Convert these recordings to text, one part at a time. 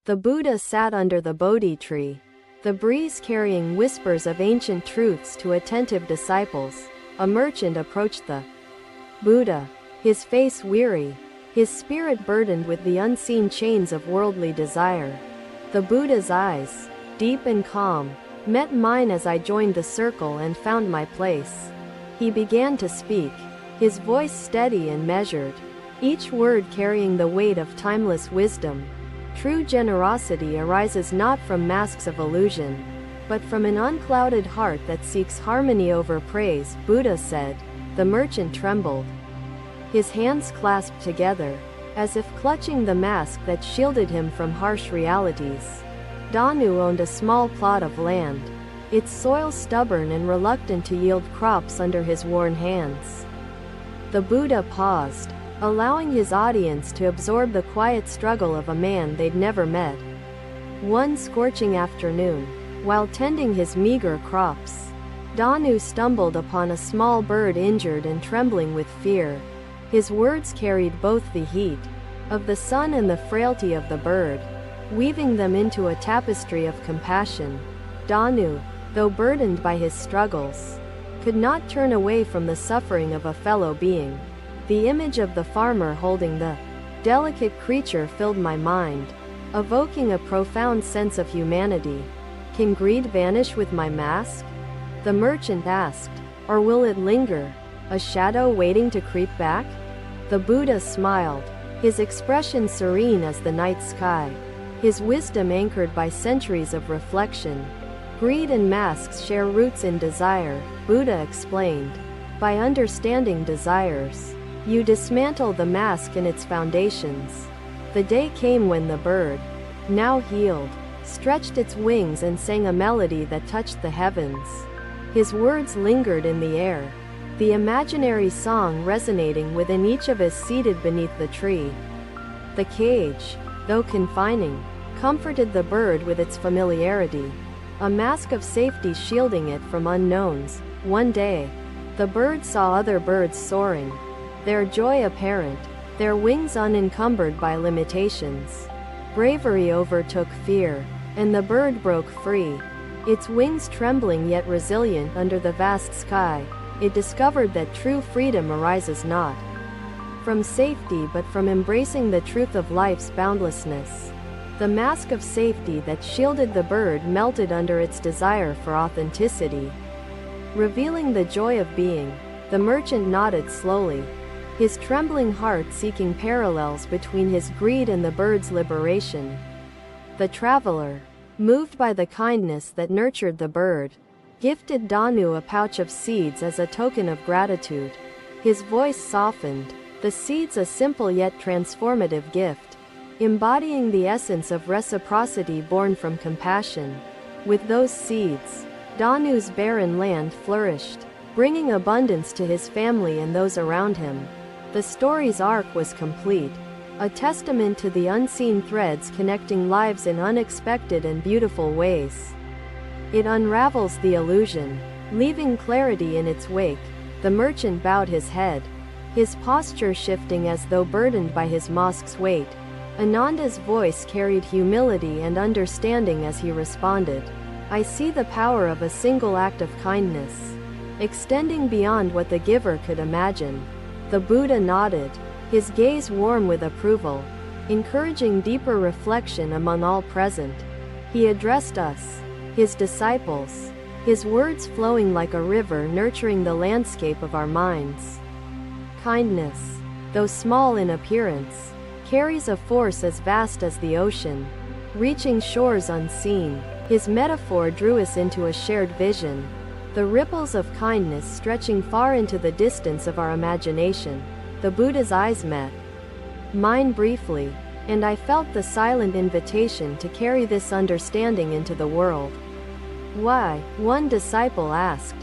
The Buddha sat under the Bodhi tree, the breeze carrying whispers of ancient truths to attentive disciples. A merchant approached the Buddha, his face weary, his spirit burdened with the unseen chains of worldly desire. The Buddha's eyes, deep and calm, met mine as I joined the circle and found my place. He began to speak, his voice steady and measured, each word carrying the weight of timeless wisdom. True generosity arises not from masks of illusion, but from an unclouded heart that seeks harmony over praise, Buddha said. The merchant trembled. His hands clasped together, as if clutching the mask that shielded him from harsh realities. Danu owned a small plot of land, its soil stubborn and reluctant to yield crops under his worn hands. The Buddha paused, allowing his audience to absorb the quiet struggle of a man they'd never met. One scorching afternoon, while tending his meager crops, Danu stumbled upon a small bird injured and trembling with fear. His words carried both the heat of the sun and the frailty of the bird, weaving them into a tapestry of compassion. Danu, though burdened by his struggles, could not turn away from the suffering of a fellow being. The image of the farmer holding the delicate creature filled my mind, evoking a profound sense of humanity. Can greed vanish with my mask? The merchant asked. Or will it linger, a shadow waiting to creep back? The Buddha smiled, his expression serene as the night sky, his wisdom anchored by centuries of reflection. Greed and masks share roots in desire, Buddha explained. By understanding desires, you dismantle the mask and its foundations. The day came when the bird, now healed, stretched its wings and sang a melody that touched the heavens. His words lingered in the air, the imaginary song resonating within each of us seated beneath the tree. The cage, though confining, comforted the bird with its familiarity, a mask of safety shielding it from unknowns. One day, the bird saw other birds soaring, their joy apparent, their wings unencumbered by limitations. Bravery overtook fear, and the bird broke free, its wings trembling yet resilient under the vast sky. It discovered that true freedom arises not from safety but from embracing the truth of life's boundlessness. The mask of safety that shielded the bird melted under its desire for authenticity, revealing the joy of being. The merchant nodded slowly, his trembling heart seeking parallels between his greed and the bird's liberation. The traveler, moved by the kindness that nurtured the bird, gifted Danu a pouch of seeds as a token of gratitude. His voice softened, the seeds a simple yet transformative gift, embodying the essence of reciprocity born from compassion. With those seeds, Danu's barren land flourished, bringing abundance to his family and those around him. The story's arc was complete, a testament to the unseen threads connecting lives in unexpected and beautiful ways. It unravels the illusion, leaving clarity in its wake. The merchant bowed his head, his posture shifting as though burdened by his mosque's weight. Ananda's voice carried humility and understanding as he responded. I see the power of a single act of kindness, extending beyond what the giver could imagine. The Buddha nodded, his gaze warm with approval, encouraging deeper reflection among all present. He addressed us, his disciples, his words flowing like a river nurturing the landscape of our minds. Kindness, though small in appearance, carries a force as vast as the ocean, reaching shores unseen. His metaphor drew us into a shared vision, the ripples of kindness stretching far into the distance of our imagination. The Buddha's eyes met mine briefly, and I felt the silent invitation to carry this understanding into the world. Why? One disciple asked.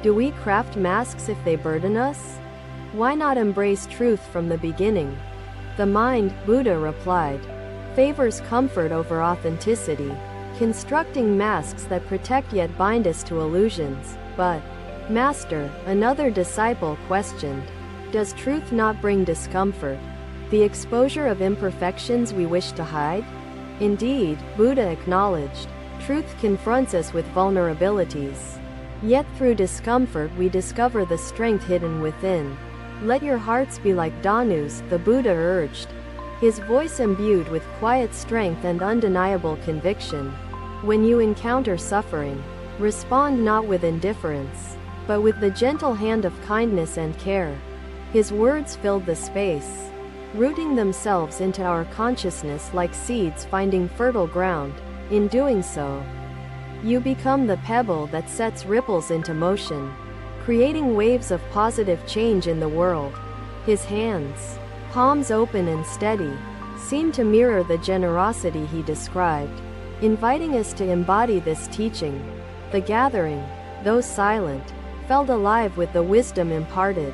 Do we craft masks if they burden us? Why not embrace truth from the beginning? The mind, Buddha replied, favors comfort over authenticity, constructing masks that protect yet bind us to illusions. But, Master, another disciple questioned, does truth not bring discomfort, the exposure of imperfections we wish to hide? Indeed, Buddha acknowledged, truth confronts us with vulnerabilities. Yet through discomfort we discover the strength hidden within. Let your hearts be like Danu's, the Buddha urged, his voice imbued with quiet strength and undeniable conviction. When you encounter suffering, respond not with indifference, but with the gentle hand of kindness and care. His words filled the space, rooting themselves into our consciousness like seeds finding fertile ground. In doing so, you become the pebble that sets ripples into motion, creating waves of positive change in the world. His hands, palms open and steady, seemed to mirror the generosity he described, inviting us to embody this teaching. The gathering, though silent, felt alive with the wisdom imparted,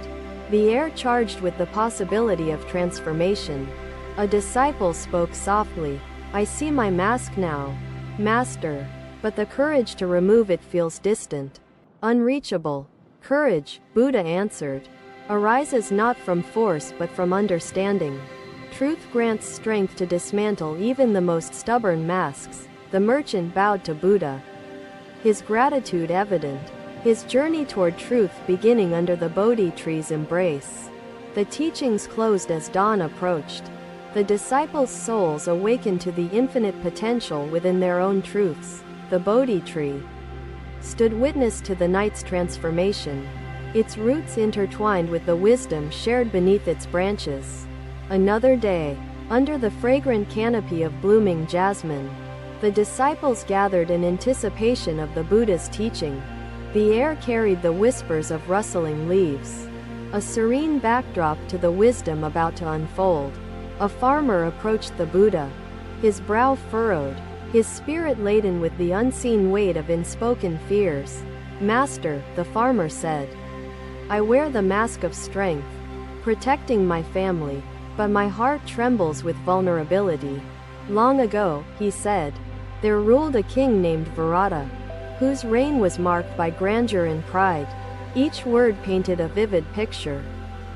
the air charged with the possibility of transformation. A disciple spoke softly, "I see my mask now, Master, but the courage to remove it feels distant, unreachable." "Courage," Buddha answered, "arises not from force but from understanding. Truth grants strength to dismantle even the most stubborn masks." The merchant bowed to Buddha, his gratitude evident, his journey toward truth beginning under the Bodhi tree's embrace. The teachings closed as dawn approached. The disciples' souls awakened to the infinite potential within their own truths. The Bodhi tree stood witness to the night's transformation, its roots intertwined with the wisdom shared beneath its branches. Another day, under the fragrant canopy of blooming jasmine, the disciples gathered in anticipation of the Buddha's teaching. The air carried the whispers of rustling leaves, a serene backdrop to the wisdom about to unfold. A farmer approached the Buddha, his brow furrowed, his spirit laden with the unseen weight of unspoken fears. "Master," the farmer said, "I wear the mask of strength, protecting my family, but my heart trembles with vulnerability." "Long ago," he said, "there ruled a king named Virata, whose reign was marked by grandeur and pride." Each word painted a vivid picture,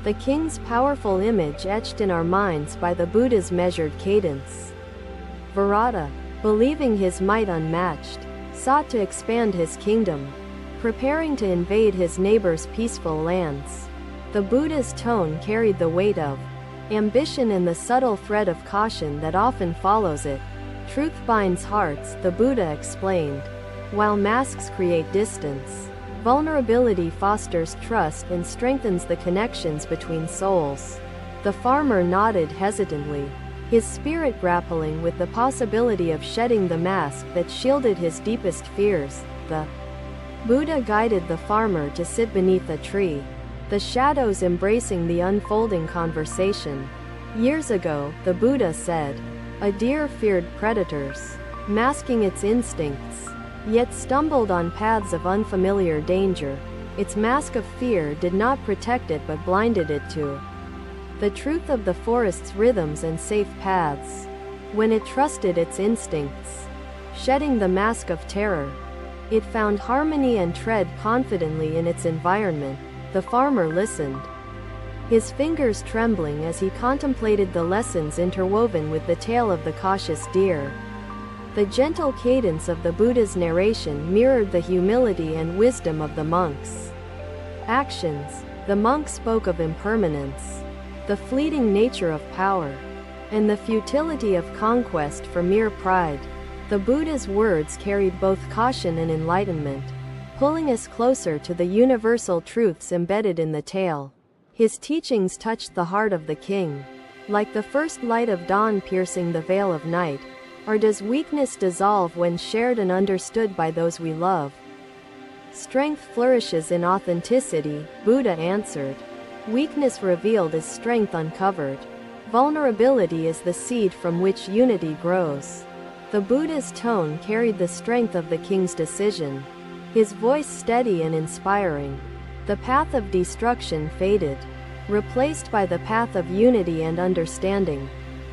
the king's powerful image etched in our minds by the Buddha's measured cadence. Virata, believing his might unmatched, sought to expand his kingdom, preparing to invade his neighbor's peaceful lands. The Buddha's tone carried the weight of ambition and the subtle thread of caution that often follows it. "Truth binds hearts," the Buddha explained. "While masks create distance, vulnerability fosters trust and strengthens the connections between souls." The farmer nodded hesitantly, his spirit grappling with the possibility of shedding the mask that shielded his deepest fears. The Buddha guided the farmer to sit beneath a tree, the shadows embracing the unfolding conversation. "Years ago," the Buddha said, "a deer feared predators, masking its instincts, yet stumbled on paths of unfamiliar danger. Its mask of fear did not protect it but blinded it to the truth of the forest's rhythms and safe paths. When it trusted its instincts, shedding the mask of terror, it found harmony and tread confidently in its environment." The farmer listened, his fingers trembling as he contemplated the lessons interwoven with the tale of the cautious deer. The gentle cadence of the Buddha's narration mirrored the humility and wisdom of the monks' actions. The monk spoke of impermanence, the fleeting nature of power, and the futility of conquest for mere pride. The Buddha's words carried both caution and enlightenment, pulling us closer to the universal truths embedded in the tale. His teachings touched the heart of the king, like the first light of dawn piercing the veil of night. Or does weakness dissolve when shared and understood by those we love? Strength flourishes in authenticity, Buddha answered. Weakness revealed is strength uncovered. Vulnerability is the seed from which unity grows. The Buddha's tone carried the strength of the king's decision, his voice steady and inspiring. The path of destruction faded, replaced by the path of unity and understanding.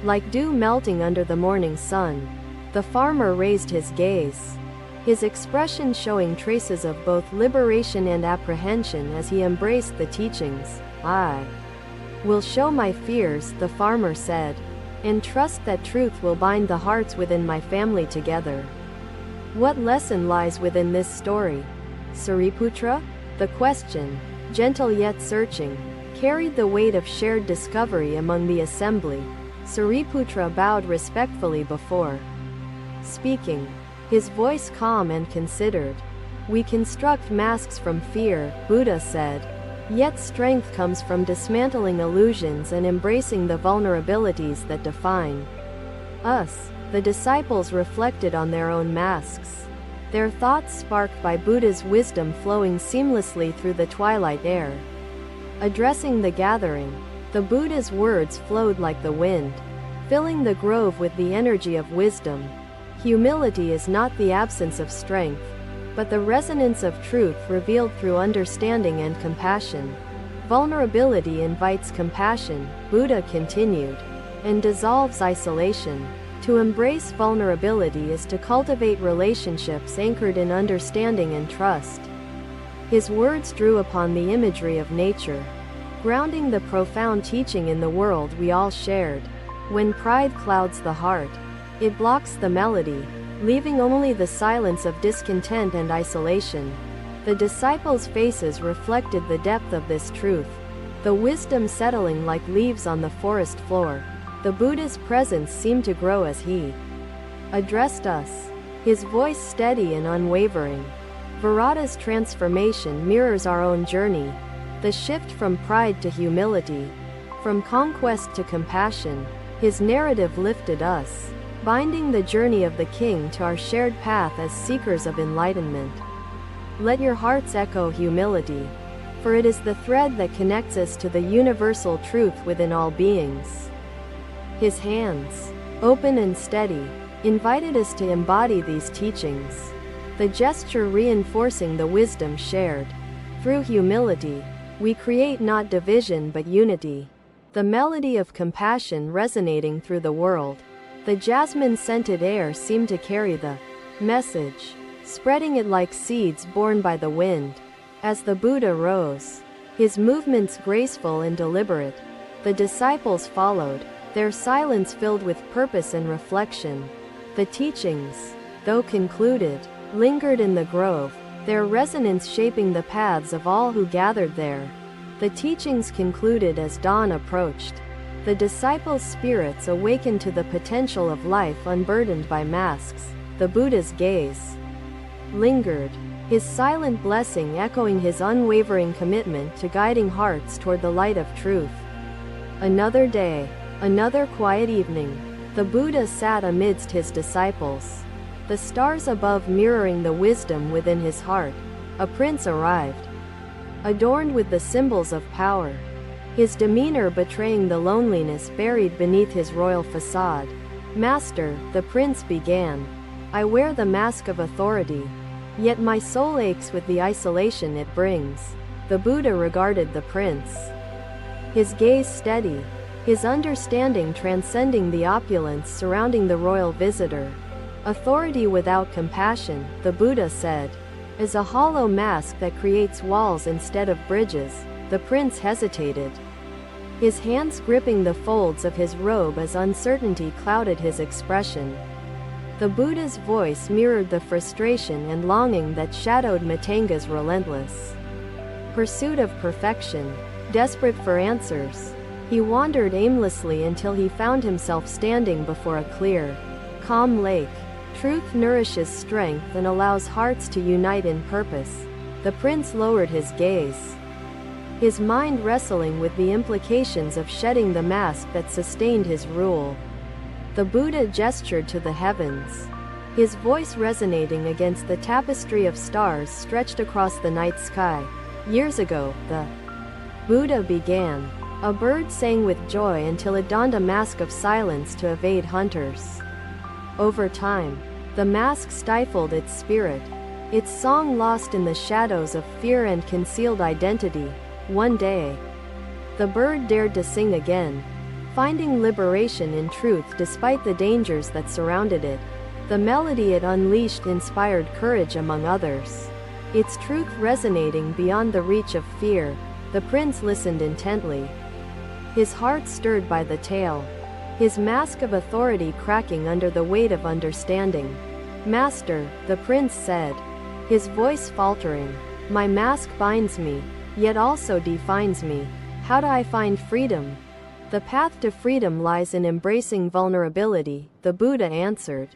Like dew melting under the morning sun, the farmer raised his gaze, his expression showing traces of both liberation and apprehension as he embraced the teachings. "I will show my fears," the farmer said, and trust that truth will bind the hearts within my family together. What lesson lies within this story? Sariputra? The question, gentle yet searching, carried the weight of shared discovery among the assembly. Sariputra bowed respectfully before speaking, his voice calm and considered. We construct masks from fear, Buddha said. Yet strength comes from dismantling illusions and embracing the vulnerabilities that define us. The disciples reflected on their own masks, their thoughts sparked by Buddha's wisdom flowing seamlessly through the twilight air. Addressing the gathering, the Buddha's words flowed like the wind, filling the grove with the energy of wisdom. Humility is not the absence of strength, but the resonance of truth revealed through understanding and compassion. Vulnerability invites compassion, Buddha continued, and dissolves isolation. To embrace vulnerability is to cultivate relationships anchored in understanding and trust. His words drew upon the imagery of nature, grounding the profound teaching in the world we all shared. When pride clouds the heart, it blocks the melody, leaving only the silence of discontent and isolation. The disciples' faces reflected the depth of this truth, the wisdom settling like leaves on the forest floor. The Buddha's presence seemed to grow as he addressed us, his voice steady and unwavering. Virata's transformation mirrors our own journey, the shift from pride to humility, from conquest to compassion. His narrative lifted us, binding the journey of the king to our shared path as seekers of enlightenment. Let your hearts echo humility, for it is the thread that connects us to the universal truth within all beings. His hands, open and steady, invited us to embody these teachings, the gesture reinforcing the wisdom shared. Through humility, we create not division but unity, the melody of compassion resonating through the world. The jasmine-scented air seemed to carry the message, spreading it like seeds borne by the wind. As the Buddha rose, his movements graceful and deliberate, the disciples followed, their silence filled with purpose and reflection. The teachings, though concluded, lingered in the grove, their resonance shaping the paths of all who gathered there. The teachings concluded as dawn approached. The disciples' spirits awakened to the potential of life unburdened by masks. The Buddha's gaze lingered, his silent blessing echoing his unwavering commitment to guiding hearts toward the light of truth. Another day, another quiet evening. The Buddha sat amidst his disciples, the stars above mirroring the wisdom within his heart. A prince arrived, adorned with the symbols of power, his demeanor betraying the loneliness buried beneath his royal facade. Master, the prince began, I wear the mask of authority, yet my soul aches with the isolation it brings. The Buddha regarded the prince, his gaze steady, his understanding transcending the opulence surrounding the royal visitor. Authority without compassion, the Buddha said, is a hollow mask that creates walls instead of bridges. The prince hesitated, his hands gripping the folds of his robe as uncertainty clouded his expression. The Buddha's voice mirrored the frustration and longing that shadowed Matanga's relentless pursuit of perfection. Desperate for answers, he wandered aimlessly until he found himself standing before a clear, calm lake. Truth nourishes strength and allows hearts to unite in purpose. The prince lowered his gaze, his mind wrestling with the implications of shedding the mask that sustained his rule. The Buddha gestured to the heavens, his voice resonating against the tapestry of stars stretched across the night sky. Years ago, the Buddha began. A bird sang with joy until it donned a mask of silence to evade hunters. Over time, the mask stifled its spirit, its song lost in the shadows of fear and concealed identity. One day, the bird dared to sing again, finding liberation in truth despite the dangers that surrounded it. The melody it unleashed inspired courage among others, its truth resonating beyond the reach of fear. The prince listened intently, his heart stirred by the tale. his mask of authority cracking under the weight of understanding. "Master," the prince said, his voice faltering, "my mask binds me, yet also defines me. How do I find freedom?" "The path to freedom lies in embracing vulnerability," the Buddha answered,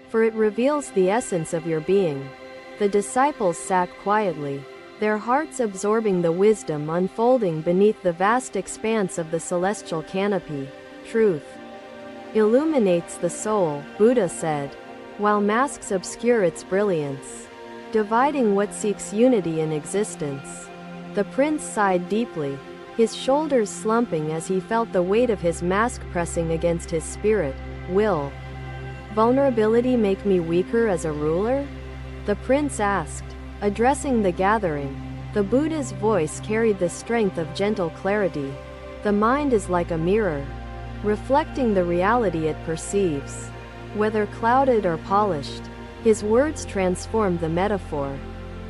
"for it reveals the essence of your being." The disciples sat quietly, their hearts absorbing the wisdom unfolding beneath the vast expanse of the celestial canopy. "Truth illuminates the soul," Buddha said, "while masks obscure its brilliance, dividing what seeks unity in existence." The prince sighed deeply, his shoulders slumping as he felt the weight of his mask pressing against his spirit. "Will vulnerability make me weaker as a ruler?" the prince asked, addressing the gathering. The Buddha's voice carried the strength of gentle clarity. "The mind is like a mirror, reflecting the reality it perceives, whether clouded or polished." His words transformed the metaphor,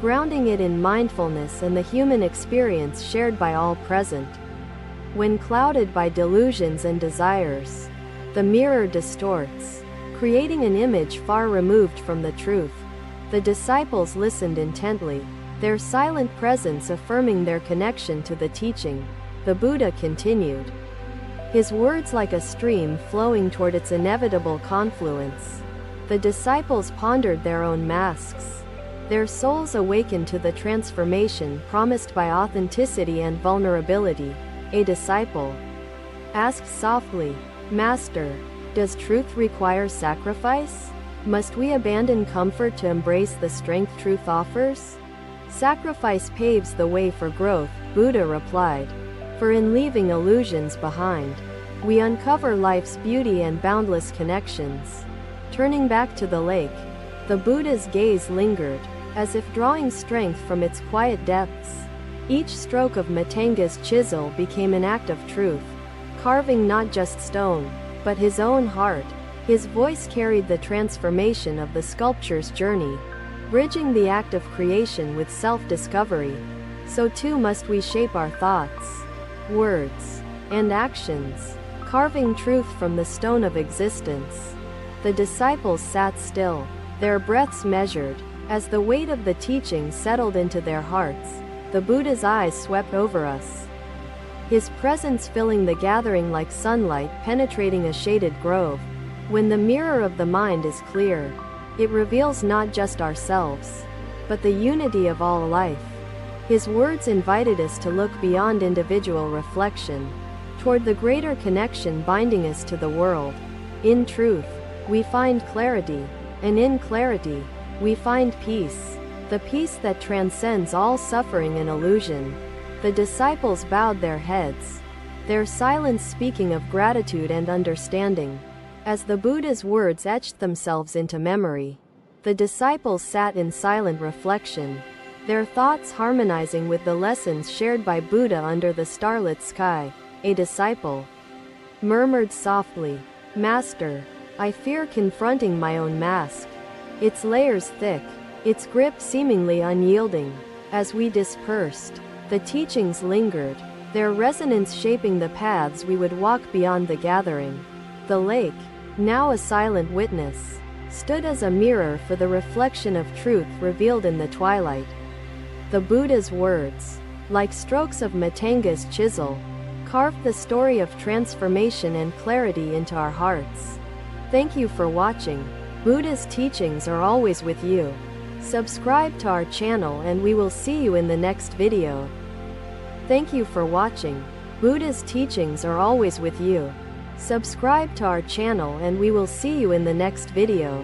grounding it in mindfulness and the human experience shared by all present. When clouded by delusions and desires, the mirror distorts, creating an image far removed from the truth. The disciples listened intently, their silent presence affirming their connection to the teaching. The Buddha continued, his words like a stream flowing toward its inevitable confluence. The disciples pondered their own masks, their souls awakened to the transformation promised by authenticity and vulnerability. A disciple asked softly, "Master, does truth require sacrifice? Must we abandon comfort to embrace the strength truth offers?" "Sacrifice paves the way for growth," Buddha replied. "For in leaving illusions behind, we uncover life's beauty and boundless connections." Turning back to the lake, the Buddha's gaze lingered, as if drawing strength from its quiet depths. Each stroke of Matanga's chisel became an act of truth, carving not just stone, but his own heart. His voice carried the transformation of the sculpture's journey, bridging the act of creation with self-discovery. So too must we shape our thoughts, words, and actions, carving truth from the stone of existence. The disciples sat still, their breaths measured, as the weight of the teaching settled into their hearts. The Buddha's eyes swept over us, his presence filling the gathering like sunlight penetrating a shaded grove. When the mirror of the mind is clear, it reveals not just ourselves, but the unity of all life. His words invited us to look beyond individual reflection, toward the greater connection binding us to the world. In truth, we find clarity, and in clarity, we find peace, the peace that transcends all suffering and illusion. The disciples bowed their heads, their silence speaking of gratitude and understanding. As the Buddha's words etched themselves into memory, the disciples sat in silent reflection, their thoughts harmonizing with the lessons shared by Buddha under the starlit sky. A disciple murmured softly, "Master, I fear confronting my own mask. Its layers thick, its grip seemingly unyielding." As we dispersed, the teachings lingered, their resonance shaping the paths we would walk beyond the gathering. The lake, now a silent witness, stood as a mirror for the reflection of truth revealed in the twilight. The Buddha's words, like strokes of Matanga's chisel, carved the story of transformation and clarity into our hearts. Thank you for watching. Buddha's teachings are always with you. Subscribe to our channel and we will see you in the next video. Thank you for watching. Buddha's teachings are always with you. Subscribe to our channel and we will see you in the next video.